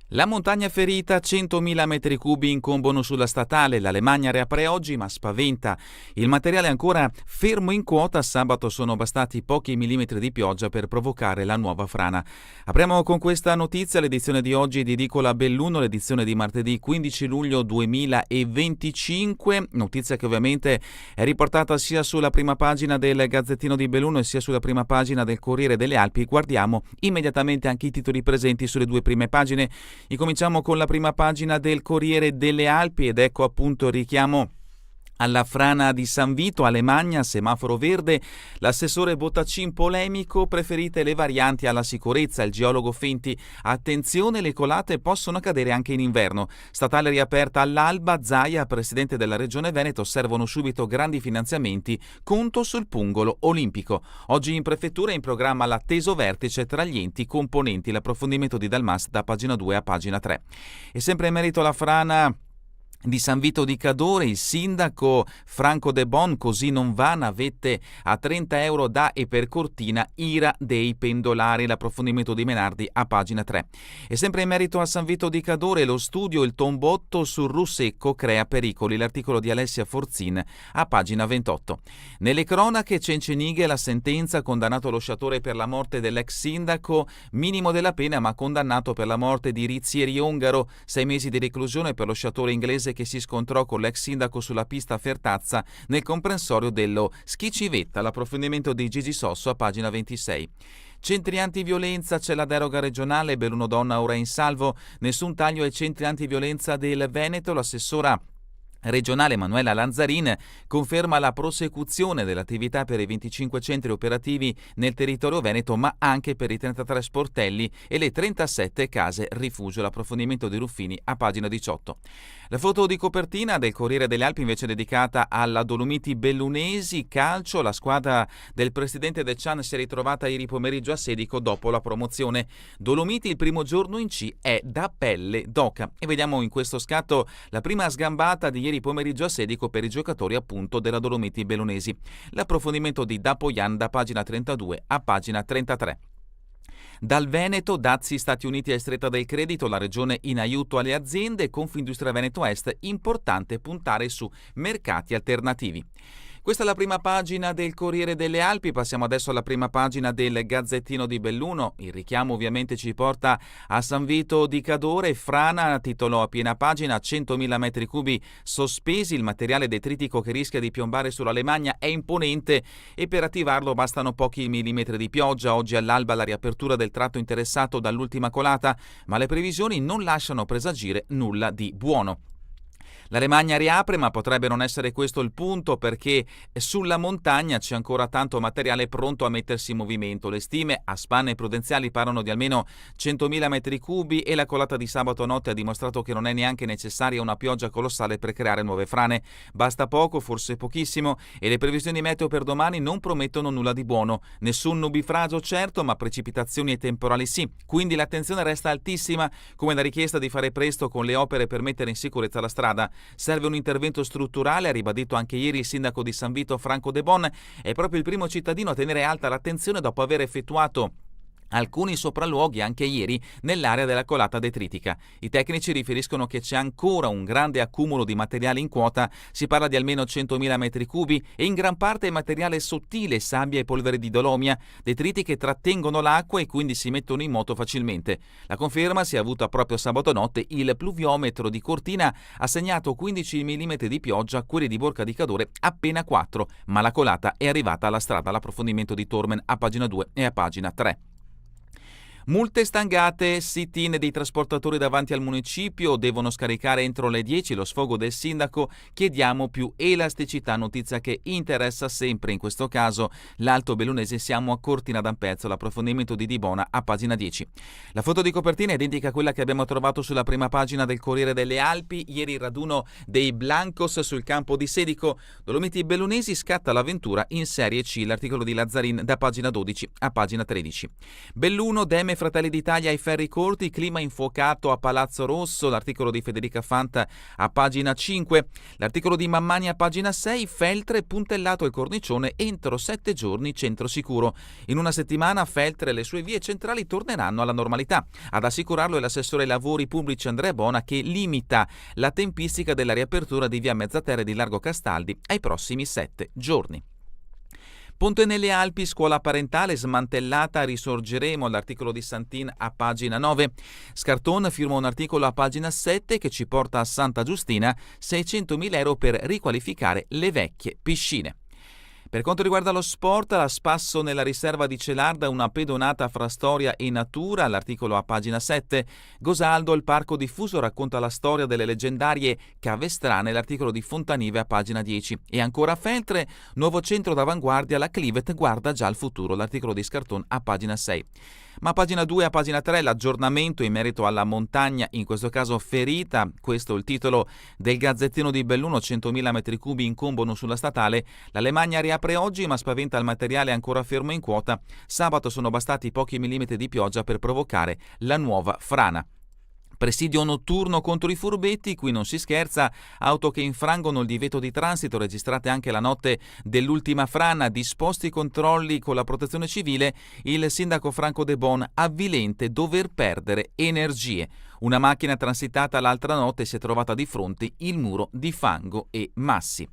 La montagna ferita, 100.000 metri cubi incombono sulla statale, l'Alemannia riapre oggi ma spaventa. Il materiale è ancora fermo in quota, sabato sono bastati pochi millimetri di pioggia per provocare la nuova frana. Apriamo con questa notizia l'edizione di oggi di Edicola Belluno, l'edizione di martedì 15 luglio 2025, notizia che ovviamente è riportata sia sulla prima pagina del Gazzettino di Belluno e sia sulla prima pagina del Corriere delle Alpi. Guardiamo immediatamente anche i titoli presenti sulle due prime pagine. Incominciamo con la prima pagina del Corriere delle Alpi ed ecco appunto il richiamo alla frana di San Vito, Alemagna, semaforo verde, l'assessore Bottacin polemico, preferite le varianti alla sicurezza, il geologo Fenti, attenzione le colate possono accadere anche in inverno, statale riaperta all'alba, Zaia, presidente della regione Veneto, servono subito grandi finanziamenti, conto sul pungolo olimpico. Oggi in prefettura è in programma l'atteso vertice tra gli enti componenti, l'approfondimento di Dalmas da pagina 2 a pagina 3. E sempre in merito alla frana di San Vito di Cadore, il sindaco Franco De Bon, così non va, navette a 30 euro da e per Cortina, ira dei pendolari, l'approfondimento di Menardi a pagina 3. E sempre in merito a San Vito di Cadore, lo studio Il tombotto sul Russecco crea pericoli, l'articolo di Alessia Forzin a pagina 28. Nelle cronache Cencenighe, la sentenza, condannato lo sciatore per la morte dell'ex sindaco, minimo della pena ma condannato per la morte di Rizzieri Ongaro, 6 mesi di reclusione per lo sciatore inglese che si scontrò con l'ex sindaco sulla pista Fertazza nel comprensorio dello Schicivetta, l'approfondimento di Gigi Sosso a pagina 26. Centri antiviolenza, c'è la deroga regionale, Belluno Donna ora in salvo, nessun taglio ai centri antiviolenza del Veneto, l'assessora regionale Manuela Lanzarin conferma la prosecuzione dell'attività per i 25 centri operativi nel territorio veneto, ma anche per i 33 sportelli e le 37 case rifugio. L'approfondimento di Ruffini a pagina 18. La foto di copertina del Corriere delle Alpi invece dedicata alla Dolomiti Bellunesi, calcio, la squadra del presidente De Cian si è ritrovata ieri pomeriggio a Sedico dopo la promozione. Dolomiti il primo giorno in C è da pelle d'oca e vediamo in questo scatto la prima sgambata di ieri pomeriggio a Sedico per i giocatori appunto della Dolomiti Bellunesi. L'approfondimento di Dapoyan da pagina 32 a pagina 33. Dal Veneto, dazi Stati Uniti e stretta del credito, la regione in aiuto alle aziende, Confindustria Veneto Est, importante puntare su mercati alternativi. Questa è la prima pagina del Corriere delle Alpi, passiamo adesso alla prima pagina del Gazzettino di Belluno. Il richiamo ovviamente ci porta a San Vito di Cadore, frana, titolo a piena pagina, 100.000 metri cubi sospesi, il materiale detritico che rischia di piombare sull'Alemagna è imponente e per attivarlo bastano pochi millimetri di pioggia. Oggi all'alba la riapertura del tratto interessato dall'ultima colata, ma le previsioni non lasciano presagire nulla di buono. L'Alemagna riapre, ma potrebbe non essere questo il punto perché sulla montagna c'è ancora tanto materiale pronto a mettersi in movimento. Le stime a spanne prudenziali parlano di almeno 100.000 metri cubi e la colata di sabato notte ha dimostrato che non è neanche necessaria una pioggia colossale per creare nuove frane. Basta poco, forse pochissimo, e le previsioni meteo per domani non promettono nulla di buono. Nessun nubifragio certo, ma precipitazioni e temporali sì. Quindi l'attenzione resta altissima, come la richiesta di fare presto con le opere per mettere in sicurezza la strada. Serve un intervento strutturale, ha ribadito anche ieri il sindaco di San Vito Franco De Bon, è proprio il primo cittadino a tenere alta l'attenzione dopo aver effettuato alcuni sopralluoghi anche ieri nell'area della colata detritica. I tecnici riferiscono che c'è ancora un grande accumulo di materiale in quota, si parla di almeno 100.000 metri cubi e in gran parte è materiale sottile, sabbia e polvere di dolomia, detriti che trattengono l'acqua e quindi si mettono in moto facilmente. La conferma si è avuta proprio sabato notte, il pluviometro di Cortina ha segnato 15 mm di pioggia, quelli di Borca di Cadore appena 4, ma la colata è arrivata alla strada. L'approfondimento di Tormen a pagina 2 e a pagina 3. Multe stangate, sit-in dei trasportatori davanti al municipio, devono scaricare entro le 10 lo sfogo del sindaco, chiediamo più elasticità, notizia che interessa sempre in questo caso l'Alto Bellunese, siamo a Cortina d'Ampezzo, l'approfondimento di Dibona a pagina 10. La foto di copertina è identica a quella che abbiamo trovato sulla prima pagina del Corriere delle Alpi, ieri il raduno dei Blancos sul campo di Sedico, Dolomiti Bellunesi scatta l'avventura in Serie C, l'articolo di Lazzarin da pagina 12 a pagina 13. Belluno, Deme insieme Fratelli d'Italia ai ferri corti, clima infuocato a Palazzo Rosso, l'articolo di Federica Fanta a pagina 5, l'articolo di Mammani a pagina 6, Feltre puntellato il cornicione entro 7 giorni centro sicuro. In una settimana Feltre e le sue vie centrali torneranno alla normalità. Ad assicurarlo è l'assessore ai lavori pubblici Andrea Bona, che limita la tempistica della riapertura di via Mezzaterra e di Largo Castaldi ai prossimi 7 giorni. Ponte nelle Alpi, scuola parentale smantellata, risorgeremo, l'articolo di Santin a pagina 9. Scarton firma un articolo a pagina 7 che ci porta a Santa Giustina, 600.000 euro per riqualificare le vecchie piscine. Per quanto riguarda lo sport, la spasso nella riserva di Celarda, una pedonata fra storia e natura, l'articolo a pagina 7. Gosaldo, il parco diffuso, racconta la storia delle leggendarie cave strane, l'articolo di Fontanive a pagina 10. E ancora Feltre, nuovo centro d'avanguardia, la Clivet guarda già al futuro, l'articolo di Scarton a pagina 6. Ma a pagina 2 e a pagina 3 l'aggiornamento in merito alla montagna, in questo caso ferita, questo è il titolo del Gazzettino di Belluno, 100.000 metri cubi incombono sulla statale, l'Alemannia riapre oggi ma spaventa il materiale ancora fermo in quota, sabato sono bastati pochi millimetri di pioggia per provocare la nuova frana. Presidio notturno contro i furbetti, qui non si scherza, auto che infrangono il divieto di transito registrate anche la notte dell'ultima frana, disposti controlli con la protezione civile, il sindaco Franco De Bon avvilente dover perdere energie. Una macchina transitata l'altra notte si è trovata di fronte il muro di fango e massi.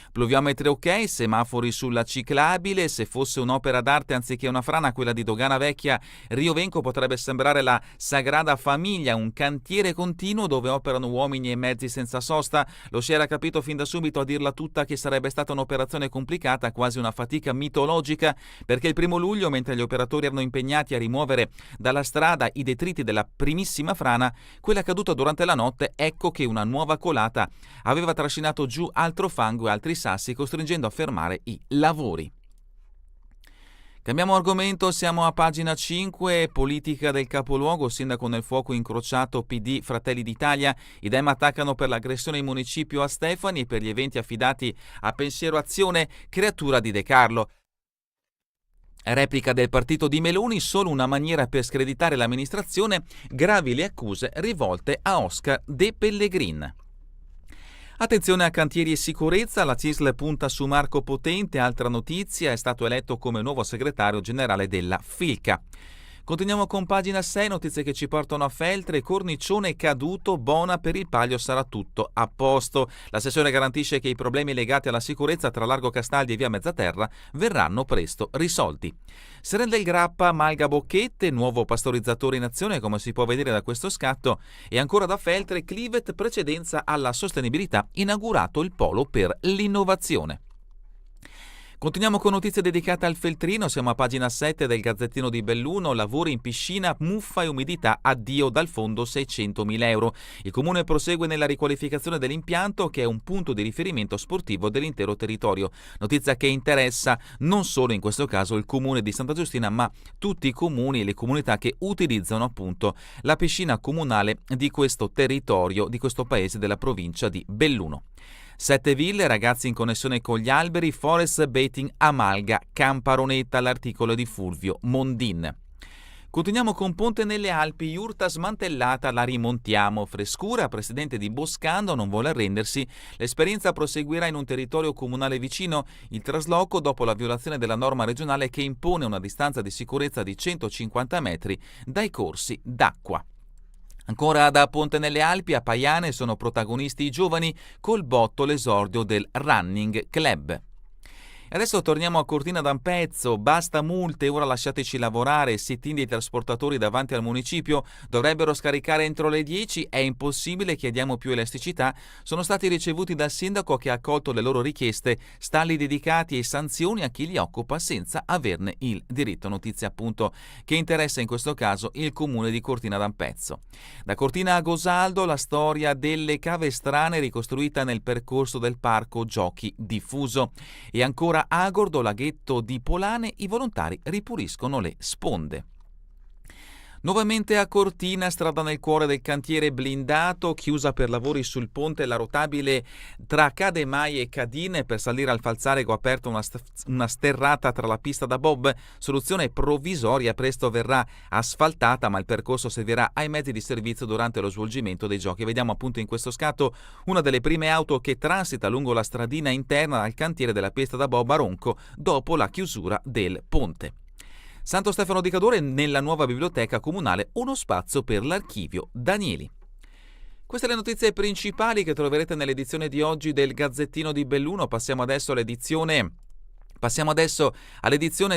Pluviometri ok, semafori sulla ciclabile, se fosse un'opera d'arte anziché una frana, quella di Dogana Vecchia, Rio Venco potrebbe sembrare la Sagrada Famiglia, un cantiere continuo dove operano uomini e mezzi senza sosta. Lo si era capito fin da subito, a dirla tutta, che sarebbe stata un'operazione complicata, quasi una fatica mitologica, perché il 1 luglio, mentre gli operatori erano impegnati a rimuovere dalla strada i detriti della primissima frana, quella caduta durante la notte, ecco che una nuova colata aveva trascinato giù altro fango e altri sassi, costringendo a fermare i lavori. Cambiamo argomento, siamo a pagina 5, politica del capoluogo, sindaco nel fuoco incrociato PD Fratelli d'Italia, i Dem attaccano per l'aggressione in municipio a Stefani e per gli eventi affidati a Pensiero Azione, creatura di De Carlo. Replica del partito di Meloni, solo una maniera per screditare l'amministrazione, gravi le accuse rivolte a Oscar De Pellegrin. Attenzione a cantieri e sicurezza, la CISL punta su Marco Potente, altra notizia, è stato eletto come nuovo segretario generale della Filca. Continuiamo con pagina 6, notizie che ci portano a Feltre, cornicione caduto, Bona per il Palio sarà tutto a posto. L'assessore garantisce che i problemi legati alla sicurezza tra Largo Castaldi e via Mezzaterra verranno presto risolti. Seren del Grappa, Malga Bocchette, nuovo pastorizzatore in azione, come si può vedere da questo scatto, e ancora da Feltre, Clivet, precedenza alla sostenibilità, inaugurato il polo per l'innovazione. Continuiamo con notizie dedicate al feltrino, siamo a pagina 7 del Gazzettino di Belluno, lavori in piscina, muffa e umidità, addio dal fondo 600.000 euro. Il comune prosegue nella riqualificazione dell'impianto, che è un punto di riferimento sportivo dell'intero territorio. Notizia che interessa non solo in questo caso il comune di Santa Giustina, ma tutti i comuni e le comunità che utilizzano appunto la piscina comunale di questo territorio, di questo paese della provincia di Belluno. 7 ville, ragazzi in connessione con gli alberi, forest baiting a Malga, Camparonetta, l'articolo di Fulvio Mondin. Continuiamo con Ponte nelle Alpi, Iurta smantellata, la rimontiamo, frescura, presidente di Boscando non vuole arrendersi, l'esperienza proseguirà in un territorio comunale vicino, il trasloco dopo la violazione della norma regionale che impone una distanza di sicurezza di 150 metri dai corsi d'acqua. Ancora da Ponte nelle Alpi a Paiane sono protagonisti i giovani, col botto l'esordio del Running Club. Adesso torniamo a Cortina d'Ampezzo, basta multe, ora lasciateci lavorare, sit-in dei trasportatori davanti al municipio, dovrebbero scaricare entro le 10, è impossibile, chiediamo più elasticità, sono stati ricevuti dal sindaco che ha accolto le loro richieste, stalli dedicati e sanzioni a chi li occupa senza averne il diritto, notizia appunto che interessa in questo caso il comune di Cortina d'Ampezzo. Da Cortina a Gosaldo la storia delle cave strane ricostruita nel percorso del parco giochi diffuso e ancora a Agordo, laghetto di Polane, i volontari ripuliscono le sponde. Nuovamente a Cortina, strada nel cuore del cantiere blindato, chiusa per lavori sul ponte la rotabile tra Cademai e Cadine. Per salire al Falzarego aperta una sterrata tra la pista da bob, soluzione provvisoria, presto verrà asfaltata, ma il percorso servirà ai mezzi di servizio durante lo svolgimento dei giochi. Vediamo appunto in questo scatto una delle prime auto che transita lungo la stradina interna al cantiere della pista da bob a Ronco dopo la chiusura del ponte. Santo Stefano di Cadore, nella nuova biblioteca comunale, uno spazio per l'archivio Danieli. Queste le notizie principali che troverete nell'edizione di oggi del Gazzettino di Belluno. Passiamo adesso all'edizione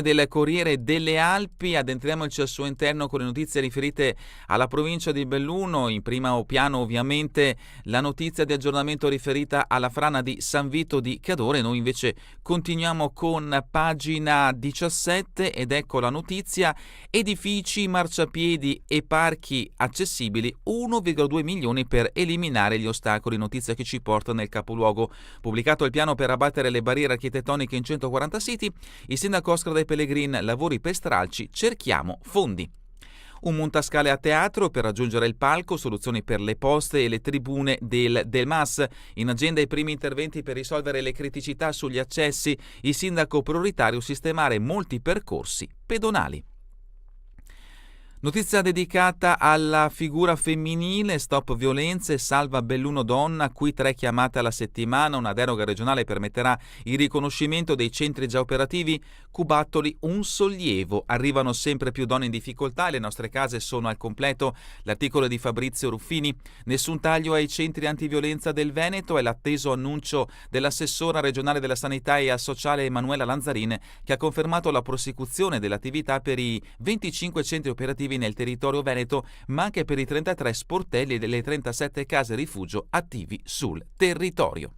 del Corriere delle Alpi. Addentriamoci al suo interno con le notizie riferite alla provincia di Belluno. In primo piano ovviamente la notizia di aggiornamento riferita alla frana di San Vito di Cadore. Noi invece continuiamo con pagina 17 ed ecco la notizia: edifici, marciapiedi e parchi accessibili, 1,2 milioni per eliminare gli ostacoli. Notizia che ci porta nel capoluogo. Pubblicato il piano per abbattere le barriere architettoniche in 140 siti, il sindaco Oscar De Pellegrin, lavori per stralci, cerchiamo fondi. Un montascale a teatro per raggiungere il palco, soluzioni per le poste e le tribune del MAS. In agenda i primi interventi per risolvere le criticità sugli accessi, il sindaco prioritario sistemare molti percorsi pedonali. Notizia dedicata alla figura femminile, stop violenze, salva Belluno donna, qui 3 chiamate alla settimana, una deroga regionale permetterà il riconoscimento dei centri già operativi. Cubattoli, un sollievo, arrivano sempre più donne in difficoltà e le nostre case sono al completo. L'articolo è di Fabrizio Ruffini. Nessun taglio ai centri antiviolenza del Veneto è l'atteso annuncio dell'assessora regionale della sanità e sociale Emanuela Lanzarin, che ha confermato la prosecuzione dell'attività per i 25 centri operativi nel territorio veneto, ma anche per i 33 sportelli e delle 37 case rifugio attivi sul territorio.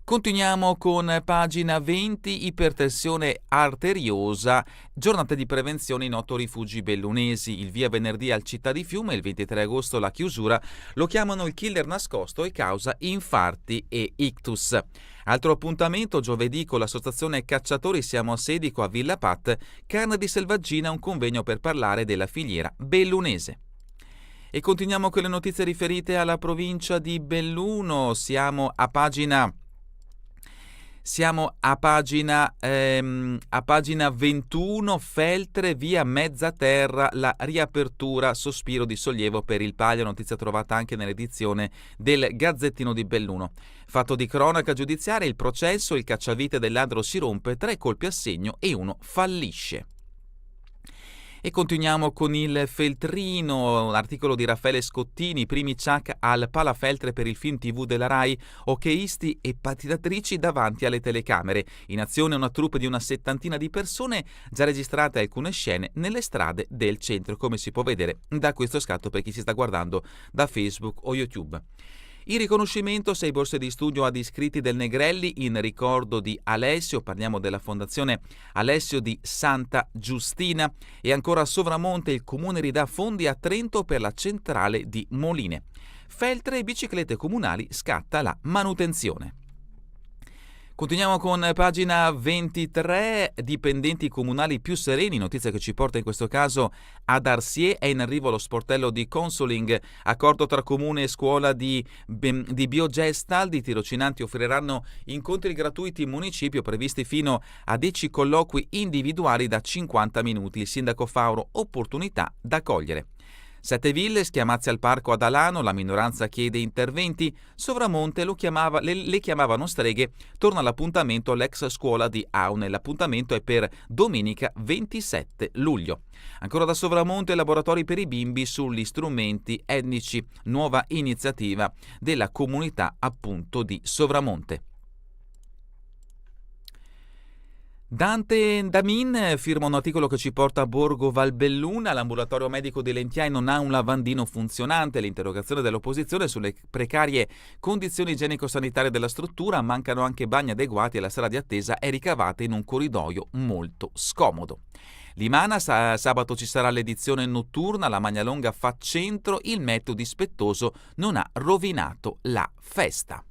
Continuiamo con pagina 20, ipertensione arteriosa, giornate di prevenzione in 8 rifugi bellunesi, il via venerdì al Città di Fiume, il 23 agosto la chiusura, lo chiamano il killer nascosto e causa infarti e ictus. Altro appuntamento, giovedì con l'associazione Cacciatori Siamo a Sedico a Villa Pat, carne di selvaggina, un convegno per parlare della filiera bellunese. E continuiamo con le notizie riferite alla provincia di Belluno, siamo a pagina 21, Feltre, via Mezzaterra, la riapertura, sospiro di sollievo per il Palio, notizia trovata anche nell'edizione del Gazzettino di Belluno. Fatto di cronaca giudiziaria, il processo, il cacciavite del ladro si rompe, 3 colpi a segno e 1 fallisce. E continuiamo con il Feltrino, l'articolo di Raffaele Scottini, primi ciak al Palafeltre per il film TV della Rai, hockeyisti e patinatrici davanti alle telecamere. In azione una troupe di una 70 di persone, già registrate alcune scene nelle strade del centro, come si può vedere da questo scatto per chi si sta guardando da Facebook o YouTube. Il riconoscimento 6 borse di studio ad iscritti del Negrelli in ricordo di Alessio, parliamo della Fondazione Alessio di Santa Giustina, e ancora a Sovramonte il comune ridà fondi a Trento per la centrale di Moline. Feltre e biciclette comunali, scatta la manutenzione. Continuiamo con pagina 23, dipendenti comunali più sereni, notizia che ci porta in questo caso ad Arsier, è in arrivo lo sportello di counseling, accordo tra comune e scuola di Biogestal, di tirocinanti offriranno incontri gratuiti in municipio previsti fino a 10 colloqui individuali da 50 minuti, il sindaco Fauro, opportunità da cogliere. 7 ville, schiamazzi al parco ad Alano, la minoranza chiede interventi, Sovramonte le chiamavano streghe, torna l'appuntamento all'ex scuola di Aune, l'appuntamento è per domenica 27 luglio. Ancora da Sovramonte, laboratori per i bimbi sugli strumenti etnici, nuova iniziativa della comunità appunto di Sovramonte. Dante Damin firma un articolo che ci porta a Borgo Valbelluna, l'ambulatorio medico di Lentiai non ha un lavandino funzionante, l'interrogazione dell'opposizione sulle precarie condizioni igienico-sanitarie della struttura, mancano anche bagni adeguati e la sala di attesa è ricavata in un corridoio molto scomodo. Limana, sabato ci sarà l'edizione notturna, la Magnalonga fa centro, il meteo dispettoso non ha rovinato la festa.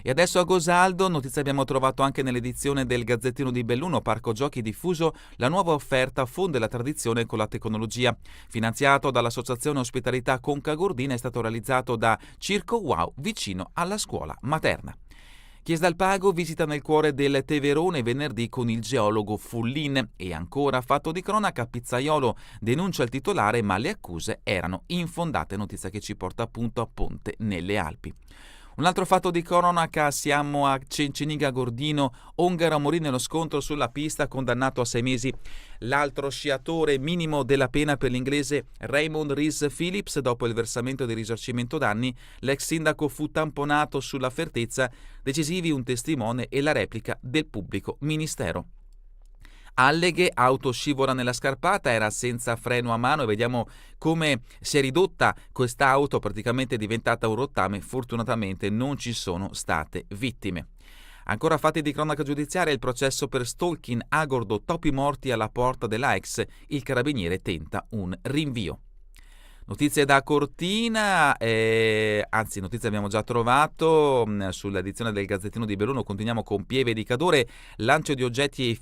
E adesso a Gosaldo, notizia abbiamo trovato anche nell'edizione del Gazzettino di Belluno, Parco Giochi diffuso la nuova offerta Fonde la tradizione con la tecnologia. Finanziato dall'Associazione Ospitalità Conca Gordina, è stato realizzato da Circo Wow vicino alla scuola materna. Chiesa dal Pago visita nel cuore del Teverone venerdì con il geologo Fullin. E ancora fatto di cronaca, Pizzaiolo denuncia il titolare ma le accuse erano infondate, notizia che ci porta appunto a Ponte nelle Alpi. Un altro fatto di cronaca, siamo a Cenciniga Gordino, ongaro morì nello scontro sulla pista, condannato a 6 mesi. L'altro sciatore, minimo della pena per l'inglese Raymond Rhys Phillips, dopo il versamento di risarcimento danni, l'ex sindaco fu tamponato sulla fertezza, decisivi un testimone e la replica del pubblico ministero. Alleghe, auto scivola nella scarpata, era senza freno a mano e vediamo come si è ridotta quest'auto, praticamente è diventata un rottame. Fortunatamente non ci sono state vittime. Ancora fatti di cronaca giudiziaria, il processo per stalking, Agordo, topi morti alla porta della ex, il carabiniere tenta un rinvio. Notizie da Cortina, notizie abbiamo già trovato sull'edizione del Gazzettino di Belluno. Continuiamo con Pieve di Cadore, lancio di oggetti e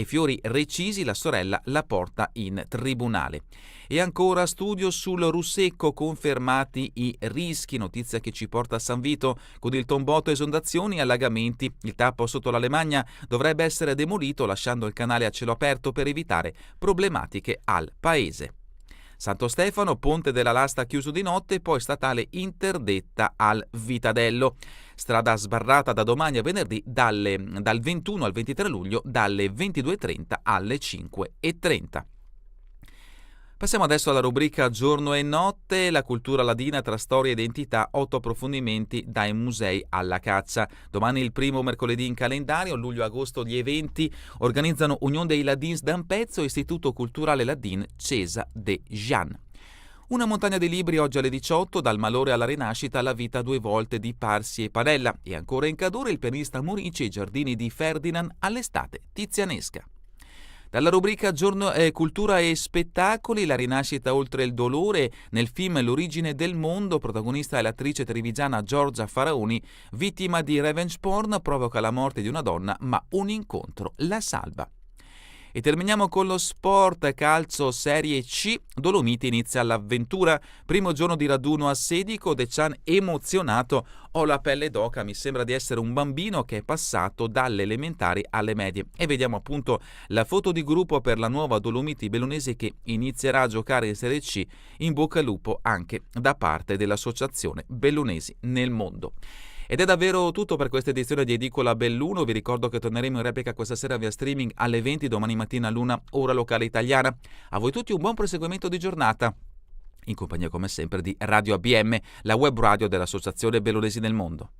fiori recisi, la sorella la porta in tribunale. E ancora studio sul Russecco, confermati i rischi, notizia che ci porta a San Vito, con il tombotto esondazioni e allagamenti. Il tappo sotto la Lemagna dovrebbe essere demolito lasciando il canale a cielo aperto per evitare problematiche al paese. Santo Stefano, ponte della Lasta chiuso di notte, poi statale interdetta al Vitadello. Strada sbarrata da domani a venerdì dal 21 al 23 luglio dalle 22.30 alle 5.30. Passiamo adesso alla rubrica Giorno e Notte, la cultura ladina tra storia e identità, 8 approfondimenti dai musei alla caccia. Domani il primo mercoledì in calendario, luglio-agosto gli eventi organizzano Unione dei Ladins d'Ampezzo e Istituto Culturale Ladin Cesa de Jean. Una montagna di libri oggi alle 18, dal malore alla rinascita, la vita 2 volte di Parsi e Panella. E ancora in Cadore il pianista Murici e i giardini di Ferdinand all'estate tizianesca. Dalla rubrica Cultura e Spettacoli, la rinascita oltre il dolore nel film L'origine del mondo, protagonista è l'attrice trevigiana Giorgia Faraoni, vittima di revenge porn, provoca la morte di una donna ma un incontro la salva. E terminiamo con lo sport, calcio Serie C, Dolomiti inizia l'avventura, primo giorno di raduno a Sedico, De Cian emozionato, ho la pelle d'oca, mi sembra di essere un bambino che è passato dalle elementari alle medie. E vediamo appunto la foto di gruppo per la nuova Dolomiti Bellunese che inizierà a giocare in Serie C, in bocca al lupo anche da parte dell'Associazione Bellunesi nel Mondo. Ed è davvero tutto per questa edizione di Edicola Belluno. Vi ricordo che torneremo in replica questa sera via streaming alle 20, domani mattina all'1 ora locale italiana. A voi tutti un buon proseguimento di giornata, in compagnia come sempre di Radio ABM, la web radio dell'Associazione Bellunesi nel Mondo.